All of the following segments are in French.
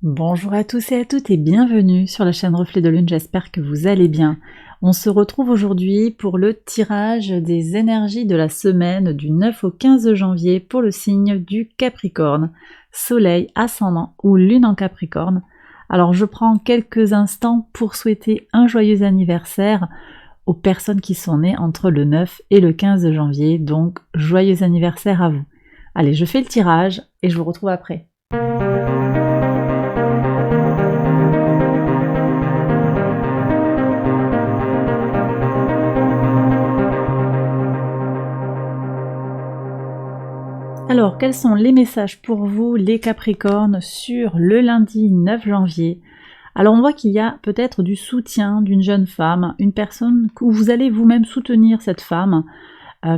Bonjour à tous et à toutes et bienvenue sur la chaîne Reflet de Lune, j'espère que vous allez bien. On se retrouve aujourd'hui pour le tirage des énergies de la semaine du 9 au 15 janvier pour le signe du Capricorne, Soleil, Ascendant ou Lune en Capricorne. Alors je prends quelques instants pour souhaiter un joyeux anniversaire aux personnes qui sont nées entre le 9 et le 15 janvier, donc joyeux anniversaire à vous. Allez, je fais le tirage et je vous retrouve après. Alors, quels sont les messages pour vous, les Capricornes, sur le lundi 9 janvier? Alors, on voit qu'il y a peut-être du soutien d'une jeune femme, une personne où vous allez vous-même soutenir cette femme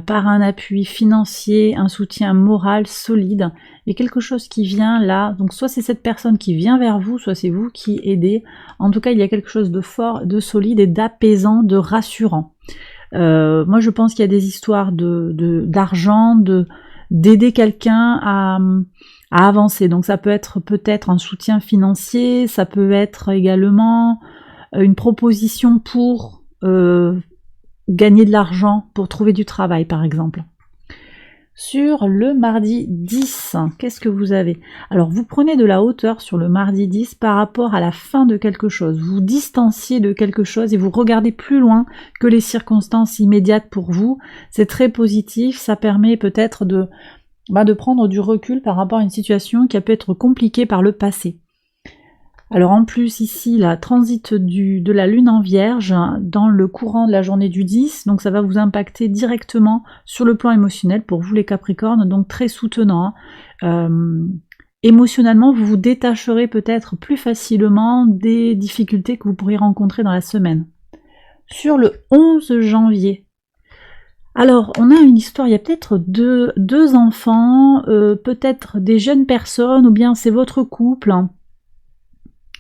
par un appui financier, un soutien moral solide, et quelque chose qui vient là. Donc, soit c'est cette personne qui vient vers vous, soit c'est vous qui aidez. En tout cas, il y a quelque chose de fort, de solide et d'apaisant, de rassurant. Moi, je pense qu'il y a des histoires d'argent, d'aider quelqu'un à avancer. Donc ça peut être peut-être un soutien financier, ça peut être également une proposition pour gagner de l'argent, pour trouver du travail par exemple. Sur le mardi 10, qu'est-ce que vous avez? Alors vous prenez de la hauteur sur le mardi 10 par rapport à la fin de quelque chose. Vous distanciez de quelque chose et vous regardez plus loin que les circonstances immédiates pour vous. C'est très positif, ça permet peut-être de prendre du recul par rapport à une situation qui a pu être compliquée par le passé. Alors en plus ici, la transit de la lune en vierge dans le courant de la journée du 10, donc ça va vous impacter directement sur le plan émotionnel pour vous les Capricornes, donc très soutenant. Émotionnellement, vous vous détacherez peut-être plus facilement des difficultés que vous pourriez rencontrer dans la semaine. Sur le 11 janvier, alors, on a une histoire, il y a peut-être deux enfants, peut-être des jeunes personnes, ou bien c'est votre couple,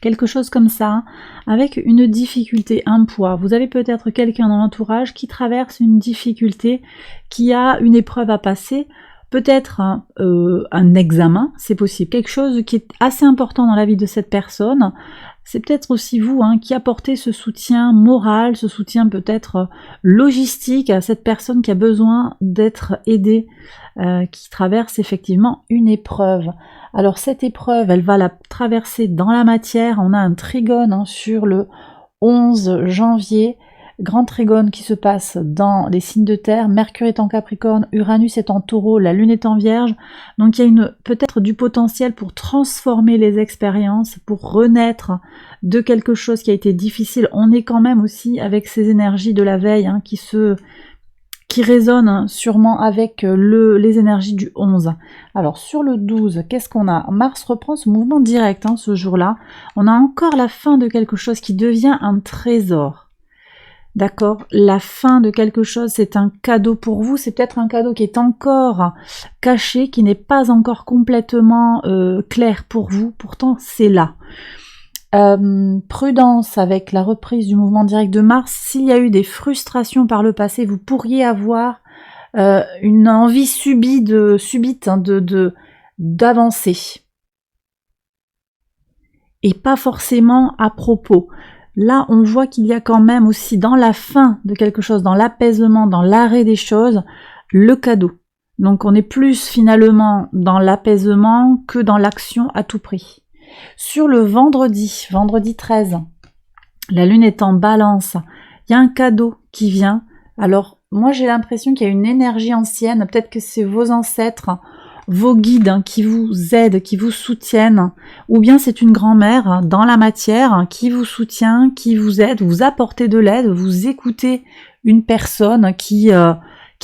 quelque chose comme ça, avec une difficulté, un poids. Vous avez peut-être quelqu'un dans l'entourage qui traverse une difficulté, qui a une épreuve à passer, peut-être un examen, c'est possible, quelque chose qui est assez important dans la vie de cette personne. C'est peut-être aussi vous qui apportez ce soutien moral, ce soutien peut-être logistique à cette personne qui a besoin d'être aidée, qui traverse effectivement une épreuve. Alors cette épreuve, elle va la traverser dans la matière. On a un trigone sur le 11 janvier, grand trigone qui se passe dans les signes de terre. Mercure est en Capricorne, Uranus est en Taureau, la Lune est en Vierge. Donc il y a peut-être du potentiel pour transformer les expériences, pour renaître de quelque chose qui a été difficile. On est quand même aussi avec ces énergies de la veille qui résonnent sûrement avec les énergies du 11. Alors sur le 12, qu'est-ce qu'on a? Mars reprend ce mouvement direct ce jour-là. On a encore la fin de quelque chose qui devient un trésor. D'accord, la fin de quelque chose, c'est un cadeau pour vous, c'est peut-être un cadeau qui est encore caché, qui n'est pas encore complètement clair pour vous, pourtant c'est là. Prudence avec la reprise du mouvement direct de Mars. S'il y a eu des frustrations par le passé, vous pourriez avoir une envie subite d'avancer. Et pas forcément à propos. Là, on voit qu'il y a quand même aussi dans la fin de quelque chose, dans l'apaisement, dans l'arrêt des choses, le cadeau. Donc on est plus finalement dans l'apaisement que dans l'action à tout prix. Sur le vendredi 13, la lune est en balance, il y a un cadeau qui vient. Alors moi j'ai l'impression qu'il y a une énergie ancienne, peut-être que c'est vos ancêtres, vos guides qui vous aident, qui vous soutiennent, ou bien c'est une grand-mère dans la matière qui vous soutient, qui vous aide, vous apportez de l'aide, vous écoutez une personne qui a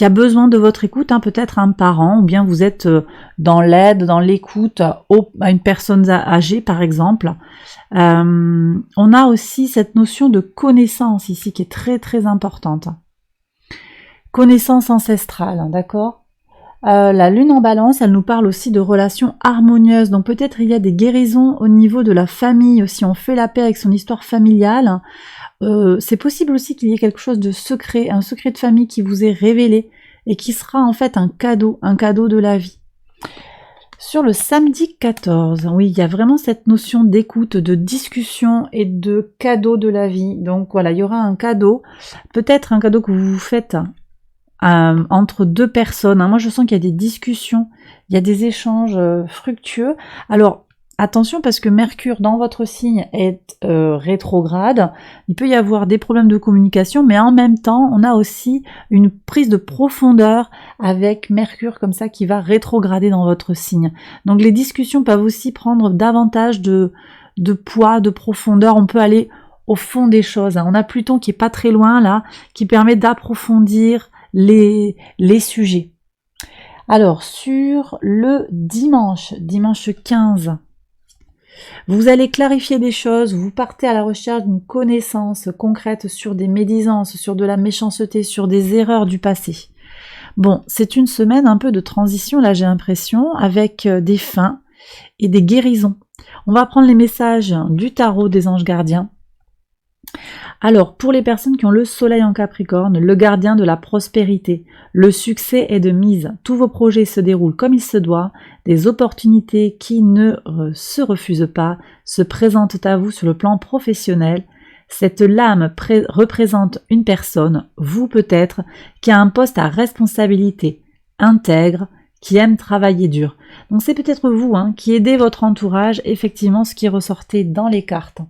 besoin de votre écoute, peut-être un parent, ou bien vous êtes dans l'aide, dans l'écoute à une personne âgée par exemple. On a aussi cette notion de connaissance ici qui est très très importante. Connaissance ancestrale, d'accord ? La lune en balance, elle nous parle aussi de relations harmonieuses, donc peut-être il y a des guérisons au niveau de la famille, si on fait la paix avec son histoire familiale. C'est possible aussi qu'il y ait quelque chose de secret, un secret de famille qui vous est révélé et qui sera en fait un cadeau de la vie. Sur le samedi 14, oui, il y a vraiment cette notion d'écoute, de discussion et de cadeau de la vie. Donc voilà, il y aura un cadeau, peut-être un cadeau que vous vous faites entre deux personnes. Moi, je sens qu'il y a des discussions, il y a des échanges fructueux. Alors, attention parce que Mercure dans votre signe est rétrograde. Il peut y avoir des problèmes de communication, mais en même temps, on a aussi une prise de profondeur avec Mercure comme ça qui va rétrograder dans votre signe. Donc les discussions peuvent aussi prendre davantage de poids, de profondeur. On peut aller au fond des choses. On a Pluton qui est pas très loin là, qui permet d'approfondir les sujets. Alors, sur le dimanche 15, vous allez clarifier des choses, vous partez à la recherche d'une connaissance concrète sur des médisances, sur de la méchanceté, sur des erreurs du passé. Bon, c'est une semaine un peu de transition, là j'ai l'impression, avec des fins et des guérisons. On va prendre les messages du tarot des anges gardiens. Alors, pour les personnes qui ont le soleil en Capricorne, le gardien de la prospérité, le succès est de mise. Tous vos projets se déroulent comme il se doit. Des opportunités qui ne se refusent pas se présentent à vous sur le plan professionnel. Cette lame représente une personne, vous peut-être, qui a un poste à responsabilité, intègre, qui aime travailler dur. Donc c'est peut-être vous qui aidez votre entourage, effectivement ce qui ressortait dans les cartes.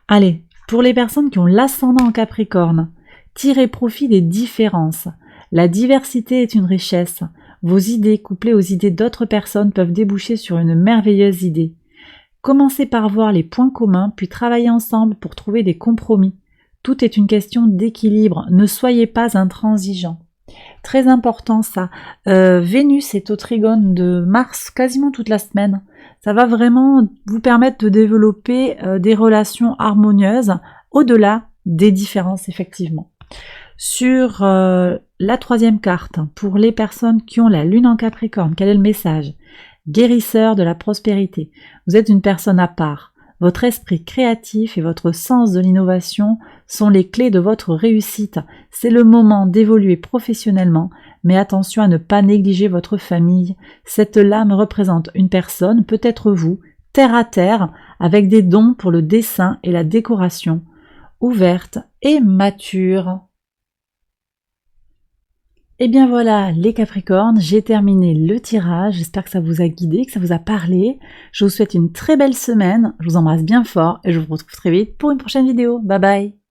Allez, pour les personnes qui ont l'ascendant en Capricorne, tirez profit des différences. La diversité est une richesse. Vos idées couplées aux idées d'autres personnes peuvent déboucher sur une merveilleuse idée. Commencez par voir les points communs, puis travaillez ensemble pour trouver des compromis. Tout est une question d'équilibre. Ne soyez pas intransigeants. Très important ça. Vénus est au trigone de Mars quasiment toute la semaine. Ça va vraiment vous permettre de développer des relations harmonieuses au-delà des différences effectivement. Sur la troisième carte, pour les personnes qui ont la lune en Capricorne, quel est le message? Guérisseur de la prospérité. Vous êtes une personne à part. Votre esprit créatif et votre sens de l'innovation sont les clés de votre réussite. C'est le moment d'évoluer professionnellement, mais attention à ne pas négliger votre famille. Cette lame représente une personne, peut-être vous, terre à terre, avec des dons pour le dessin et la décoration, ouverte et mature. Et bien voilà les Capricornes, j'ai terminé le tirage, j'espère que ça vous a guidé, que ça vous a parlé. Je vous souhaite une très belle semaine, je vous embrasse bien fort et je vous retrouve très vite pour une prochaine vidéo. Bye bye.